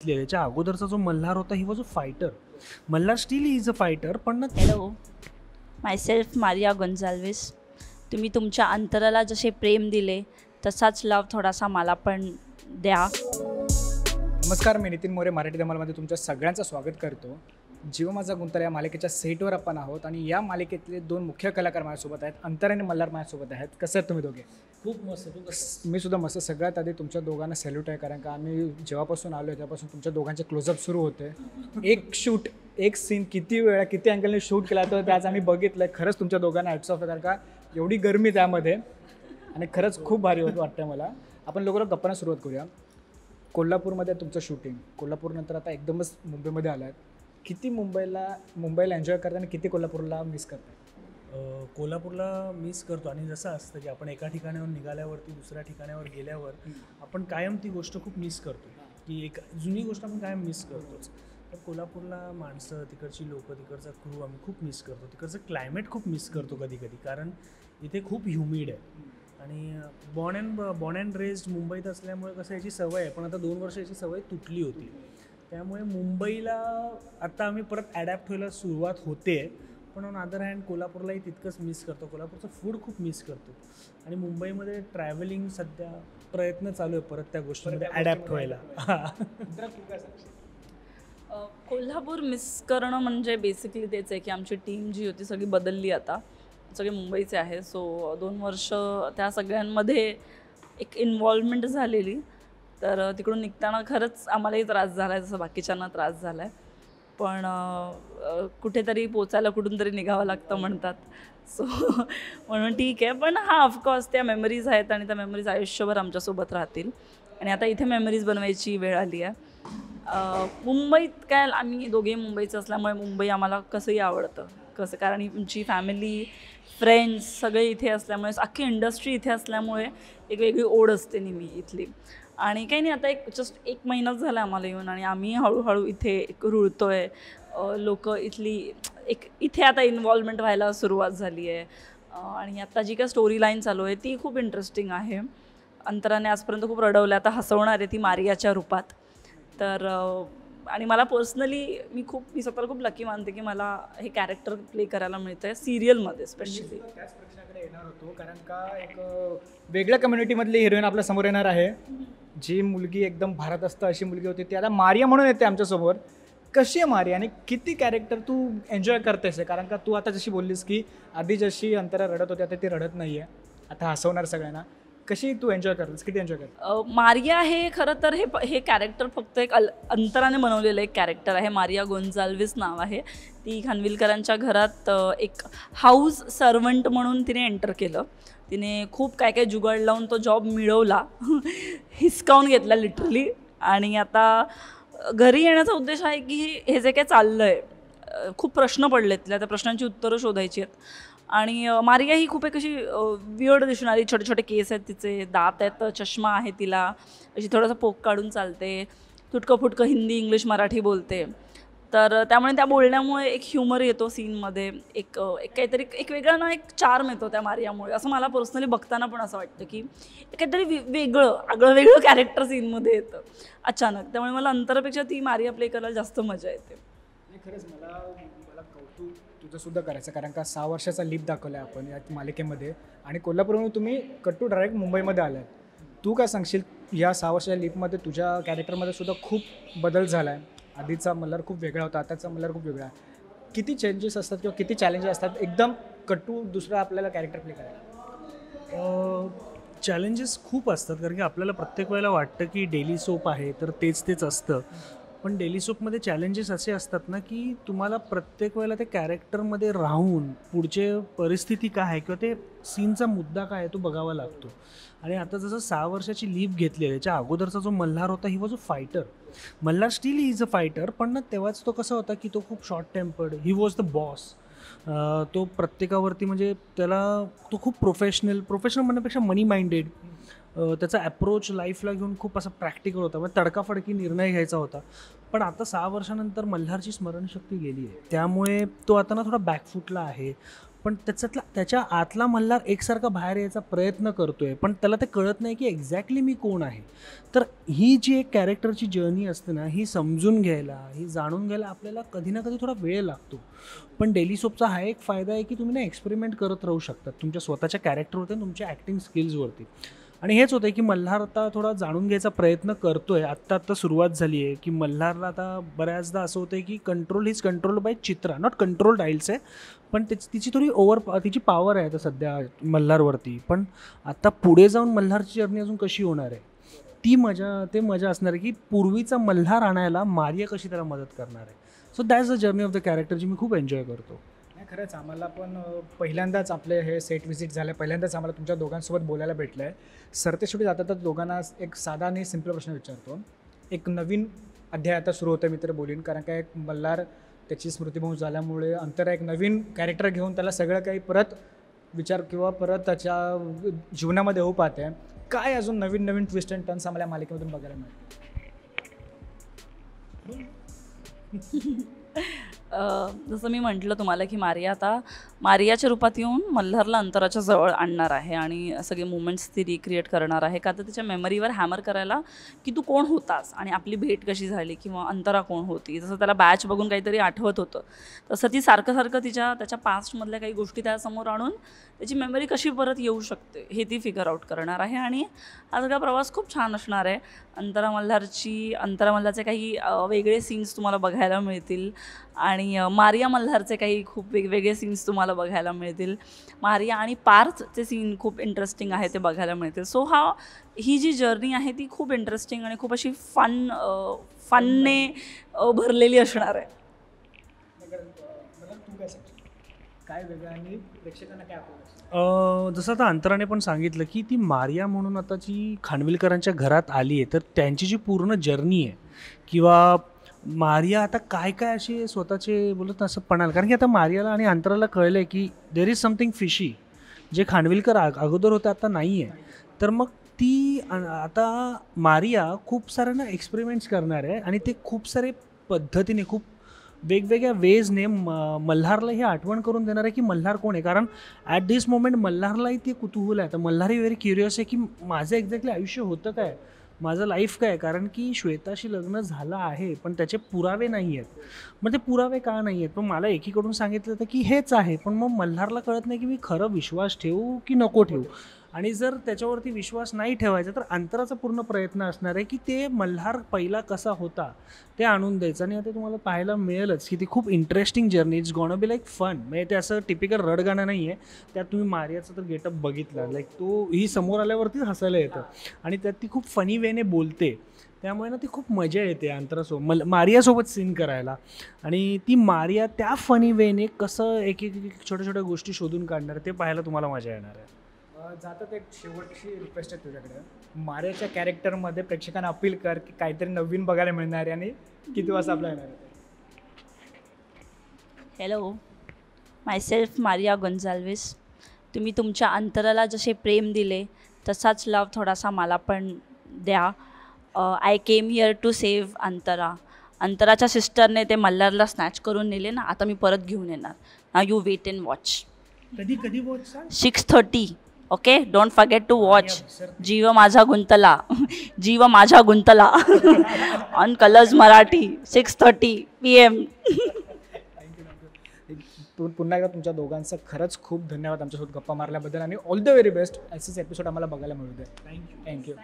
याच्या अगोदरचा जो मल्हार होता he was a fighter. Malhar still he is a fighter पण ना. Hello, myself Maria Gonsalves. तुम्ही तुमच्या अंतराला जसे प्रेम दिले तसाच लव थोडासा मला पण द्या. नमस्कार, मी नितीन मोरे मराठी धमालमध्ये तुमच्या सगळ्यांचं स्वागत करतो. जीव माझा गुंतला या मालिकेच्या सेटवर आपण आहोत आणि या मालिकेतले दोन मुख्य कलाकार माझ्यासोबत आहेत. अंतर आणि मल्हार माझ्यासोबत आहेत. कसं आहेत तुम्ही दोघे? खूप मस्त. मी सुद्धा मस्त. सगळ्यात आधी तुमच्या दोघांना सॅल्यूट आहे, कारण का आम्ही जेव्हापासून आलो आहे तेव्हापासून तुमच्या दोघांचे क्लोजअप सुरू होते. एक सीन किती वेळा किती अँगलने शूट केला तर ते आज आम्ही बघितलं आहे. खरंच तुमच्या दोघांना हॅट्स ऑफ आहे, कारण का एवढी गरमी त्यामध्ये आणि खरंच खूप भारी वाटतं मला. आपण लवकरच गप्पांना सुरुवात करूया. कोल्हापूरमध्ये तुमचं शूटिंग, कोल्हापूरनंतर आता एकदमच मुंबईमध्ये आलं आहे. किती मुंबईला एन्जॉय करता आणि किती कोल्हापूरला मिस करता? कोल्हापूरला मिस करतो. आणि जसं असतं की आपण एका ठिकाणावर निघाल्यावरती दुसऱ्या ठिकाणावर गेल्यावर आपण कायम ती गोष्ट खूप मिस करतो, की एक जुनी गोष्ट आपण कायम मिस करतोच. तर कोल्हापूरला माणसं, तिकडची लोकं, तिकडचा क्रू आम्ही खूप मिस करतो. तिकडचं क्लायमेट खूप मिस करतो कधी कधी, कारण इथे खूप ह्युमिड आहे. आणि बॉर्न अँड रेस्ड मुंबईत असल्यामुळे कसं याची सवय आहे, पण आता 2 वर्ष याची सवय तुटली होती. त्यामुळे मुंबईला आता आम्ही परत ॲडॅप्ट व्हायला सुरुवात होते. पण ऑन अदर हँड कोल्हापूरलाही तितकंच मिस करतो. कोल्हापूरचं फूड खूप मिस करतो. आणि मुंबईमध्ये ट्रॅव्हलिंग सध्या प्रयत्न चालू आहे परत त्या गोष्टीमध्ये ॲडॅप्ट व्हायला. कोल्हापूर मिस करणं म्हणजे बेसिकली तेच आहे की आमची टीम जी होती सगळी बदलली. आता सगळे मुंबईचे आहे. सो 2 वर्ष त्या सगळ्यांमध्ये एक इन्व्हॉल्वमेंट झालेली. तर तिकडून निघताना खरंच आम्हालाही त्रास झाला आहे, जसं बाकीच्यांना त्रास झाला आहे. पण कुठेतरी पोचायला कुठून तरी निघावं लागतं म्हणतात. सो म्हणून ठीक आहे. पण हां, ऑफकोर्स त्या मेमरीज आहेत आणि त्या मेमरीज आयुष्यभर आमच्यासोबत राहतील. आणि आता इथे मेमरीज बनवायची वेळ आली आहे. मुंबईत काय, आम्ही दोघेही मुंबईचं असल्यामुळे मुंबई आम्हाला कसंही आवडतं. कारण आमची फॅमिली, फ्रेंड्स सगळे इथे असल्यामुळे, अख्खी इंडस्ट्री इथे असल्यामुळे एक वेगळी ओढ असते नेहमी इथली. आणि काही नाही, आता जस्ट 1 महिनाच झाला आम्हाला येऊन आणि आम्ही हळूहळू इथे रुळतो आहे. लोकं इथे आता इन्व्हॉल्वमेंट व्हायला सुरुवात झाली आहे. आणि आता जी काय स्टोरी लाईन चालू आहे ती खूप इंटरेस्टिंग आहे. अंतराने आजपर्यंत खूप रडवलं, आता हसवणार आहे ती मारियाच्या रूपात. तर आणि मला पर्सनली मी स्वतःला खूप लकी मानते की मला हे कॅरेक्टर प्ले करायला मिळतं आहे सिरियलमध्ये स्पेशली. त्याच प्रश्नाकडे येणार होतो, कारण का एक वेगळ्या कम्युनिटीमधली हिरोईन आपल्या समोर येणार आहे. जी मुलगी एकदम भारत असतं अशी मुलगी होती, ती आता मारिया म्हणून येते आमच्यासमोर. कशी आहे मारिया आणि किती कॅरेक्टर तू एन्जॉय करतेस? कारण का तू आता जशी बोललीस की आधी जशी अंतरा रडत होती आता ती रडत नाही आहे, आता हसवणार सगळ्यांना. कशी तू एन्जॉय करतेस, किती एन्जॉय करतेस? मारिया हे खरं तर हे कॅरेक्टर फक्त एक अंतराने बनवलेलं एक कॅरेक्टर आहे. मारिया गोन्झाल्विस नाव आहे. ती खानविलकरांच्या घरात एक हाऊस सर्वंट म्हणून तिने एंटर केलं. तिने खूप काय काय जुगाड लावून तो जॉब मिळवला, हिसकावून घेतला लिटरली. आणि आता घरी येण्याचा उद्देश आहे की हे जे काय चाललं आहे, खूप प्रश्न पडलेत तिला, त्या प्रश्नांची उत्तरं शोधायची आहेत. आणि मारिया ही खूप एक अशी वियर्ड दिसणारी, छोटे छोटे केस आहेत तिचे, दात आहेत, चष्मा आहे तिला, अशी थोडासा पोक काढून चालते, तुटकं फुटकं हिंदी, इंग्लिश, मराठी बोलते. तर त्यामुळे त्या बोलण्यामुळे एक ह्युमर येतो सीनमध्ये, एक काहीतरी एक वेगळा ना एक चार्म येतो त्या मारियामुळे, असं मला पर्सनली बघताना पण असं वाटतं की काहीतरी वेगळं कॅरेक्टर सीनमध्ये येतं अचानक. त्यामुळे मला अंतरापेक्षा ती मारिया प्ले करायला जास्त मजा येते. खरंच मला कौतुक तुझं सुद्धा करायचं, कारण का 6 वर्षाचा लीप दाखवला आहे आपण या मालिकेमध्ये आणि कोल्हापूरहून तुम्ही कट डायरेक्ट मुंबईमध्ये आलात. तू काय सांगशील या 6 वर्षाच्या लीपमध्ये तुझ्या कॅरेक्टरमध्ये सुद्धा खूप बदल झाला आहे? आधीचा मल्हार खूप वेगळा होता, आताचा मल्हार खूप वेगळा आहे. किती चेंजेस असतात किंवा किती चॅलेंजेस असतात एकदम कट्टू दुसरा आपल्याला कॅरेक्टर प्ले करायला? चॅलेंजेस खूप असतात, कारण की आपल्याला प्रत्येक वेळेला वाटतं की डेली सोप आहे तर तेच असतं. पण डेली सोपमध्ये चॅलेंजेस असे असतात ना की तुम्हाला प्रत्येक वेळेला ते कॅरेक्टरमध्ये राहून पुढचे परिस्थिती काय आहे किंवा ते सीनचा मुद्दा काय आहे तो बघावा लागतो. आणि आता जसं 6 वर्षाची लीप घेतली आहे, त्याच्या अगोदरचा जो मल्हार होता he was a fighter. Malhar still he is a fighter, पण ना तेव्हाच तो कसा होता की तो खूप short tempered, he was the boss. तो प्रत्येकावरती म्हणजे तो खूप प्रोफेशनल म्हणण्यापेक्षा मनी माइंडेड. त्याचा ॲप्रोच लाईफला घेऊन खूप असा प्रॅक्टिकल होता, म्हणजे तडकाफडकी निर्णय घ्यायचा होता. पण आता 6 वर्षानंतर मल्हारची स्मरणशक्ती गेली आहे, त्यामुळे तो आता ना थोडा बॅकफुटला आहे. पण त्याच्या आतला मल्हार एकसारखा बाहेर यायचा प्रयत्न करतोय, पण त्याला ते कळत नाही की एक्झॅक्टली मी कोण आहे. तर ही जी एक कॅरेक्टरची जर्नी असते ना, ही समजून घ्यायला, ही जाणून घ्यायला आपल्याला कधी ना कधी थोडा वेळ लागतो. पण डेली सोपचा हा एक फायदा आहे की तुम्ही ना एक्सपेरिमेंट करत राहू शकतात तुमच्या स्वतःच्या कॅरेक्टरवरती, तुमच्या ॲक्टिंग स्किल्सवरती. आणि हेच होतं की मल्हार आता थोडा जाणून घ्यायचा प्रयत्न करतोय. आत्ता सुरुवात झाली आहे की मल्हारला आता बऱ्याचदा असं होतं की control is controlled by Chitra, not controlled आईल्स आहे, पण तिची थोडी तिची पॉवर आहे आता सध्या मल्हारवरती. पण आता पुढे जाऊन मल्हारची जर्नी अजून कशी होणार आहे, ते मजा असणार आहे की पूर्वीचा मल्हार आणायला मारिया कशी त्याला मदत करणार आहे. So that's the journey of the character जी मी खूप एन्जॉय करतो. नाही, खरंच आम्हाला पण पहिल्यांदाच आपले हे सेट व्हिजिट झालं, पहिल्यांदाच आम्हाला तुमच्या दोघांसोबत बोलायला भेटलं आहे. सरते शेवटी जाता तर दोघांना एक साधा आणि सिम्पल प्रश्न विचारतो. एक नवीन अध्याय आता सुरू होतं, मी तर बोलीन, कारण काय एक मल्हार त्याची स्मृतिभंग झाल्यामुळे अंतरा एक नवीन कॅरेक्टर घेऊन त्याला सगळं काही परत विचार किंवा परत त्याच्या जीवनामध्ये होऊ पाहते. काय अजून नवीन नवीन ट्विस्ट अँड टर्न्स आम्हाला मालिकेमधून बघायला मिळतील? जसं मी म्हटलं तुम्हाला की मारियाच्या रूपात येऊन मल्हारला अंतराच्या जवळ आणणार आहे आणि सगळे मुमेंट्स ती रिक्रिएट करणार आहे. का तर तिच्या मेमरीवर हॅमर करायला की तू कोण होतास आणि आपली भेट कशी झाली किंवा अंतरा कोण होती. जसं त्याला बॅच बघून काहीतरी आठवत होतं, तसं ती सारखं त्याच्या पास्टमधल्या काही गोष्टी त्यासमोर आणून त्याची मेमरी कशी परत येऊ शकते हे ती फिगर आउट करणार आहे. आणि हा सगळा प्रवास खूप छान असणार आहे. अंतरा मल्हारचे काही वेगळे सीन्स तुम्हाला बघायला मिळतील आणि मारिया मल्हारचे काही खूप वेगवेगळे सीन्स तुम्हाला बघायला मिळतील. मारिया आणि पार्थचे सीन खूप इंटरेस्टिंग आहे, ते बघायला मिळतील. सो ही जी जर्नी आहे ती खूप इंटरेस्टिंग आणि खूप अशी फनने भरलेली असणार आहे. काय वेगळं आणि प्रेक्षकांना काय आपलं? जसं आता अंतराने पण सांगितलं की ती मारिया म्हणून आता जी खानविलकरांच्या घरात आली आहे, तर त्यांची जी पूर्ण जर्नी आहे किंवा मारिया आता काय असे स्वतःचे बोलत असं पणाल, कारण की आता मारियाला आणि अंतराला कळलं आहे की देर इज समथिंग फिशी, जे खानविलकर अगोदर होतं आता नाही आहे. तर मग ती आता मारिया खूप साऱ्या ना एक्सपेरिमेंट्स करणार आहे आणि ते खूप सारे पद्धतीने खूप वेगवेगळ्या वेजने मल्हारला ही आठवण करून देणार आहे की मल्हार कोण आहे. कारण ॲट दिस मोमेंट मल्हारलाही ते कुतूहल आहे. तर मल्हारही व्हेरी क्युरियस आहे की माझं एक्झॅक्टली आयुष्य होतं काय, माझं लाईफ काय. कारण की श्वेताशी लग्न झालं आहे पण त्याचे पुरावे नाही आहेत. मग ते पुरावे का नाही आहेत, पण मला एकीकडून सांगितलं होतं की हेच आहे, पण मग मल्हारला कळत नाही की मी खरं विश्वास ठेवू की नको ठेवू. आणि जर त्याच्यावरती विश्वास नाही ठेवायचा तर अंतराचा पूर्ण प्रयत्न असणार आहे की ते मल्हार पहिला कसा होता ते आणून द्यायचं. आणि आता तुम्हाला पाहायला मिळेलच की ती खूप interesting journey, it's gonna be like fun. म्हणजे ते असं टिपिकल रडगाणं नाही आहे. त्यात तुम्ही मारियाचा तर गेटअप बघितला, लाईक ही समोर आल्यावरतीच हसायला येतं आणि त्यात ती खूप फनी वेने बोलते, त्यामुळे ना ती खूप मजा येते अंतरासोबत मारियासोबत सीन करायला. आणि ती मारिया त्या फनी वेने कसं एक छोट्या गोष्टी शोधून काढणार ते पाहायला तुम्हाला मजा येणार आहे. जातात एक शेवटची रिक्वेस्ट आहे तुझ्याकडे, मारियाच्या कॅरेक्टरमध्ये प्रेक्षकांना अपील कर की काहीतरी नवीन बघायला मिळणार आहे आणि किती वाजता आपला येणार आहे. Hello, myself Maria Gonsalves. तुम्ही तुमच्या अंतराला जसे प्रेम दिले तसाच लव थोडासा मला पण द्या. I came here to save अंतराच्या सिस्टरने ते मल्हारला स्नॅच करून नेले ना, आता मी परत घेऊन येणार. Now you wait and watch. कधी watch 6:30. Okay, don't forget to watch Jeev Majha Guntala on Colors Marathi 6:30 PM. पुन्हा एकदा तुमच्या दोघांचं खरंच खूप धन्यवाद आमच्यासोबत गप्पा मारल्याबद्दल आणि ऑल द व्हेरी बेस्ट. असेच एपिसोड आम्हाला बघायला मिळू दे. थँक्यू.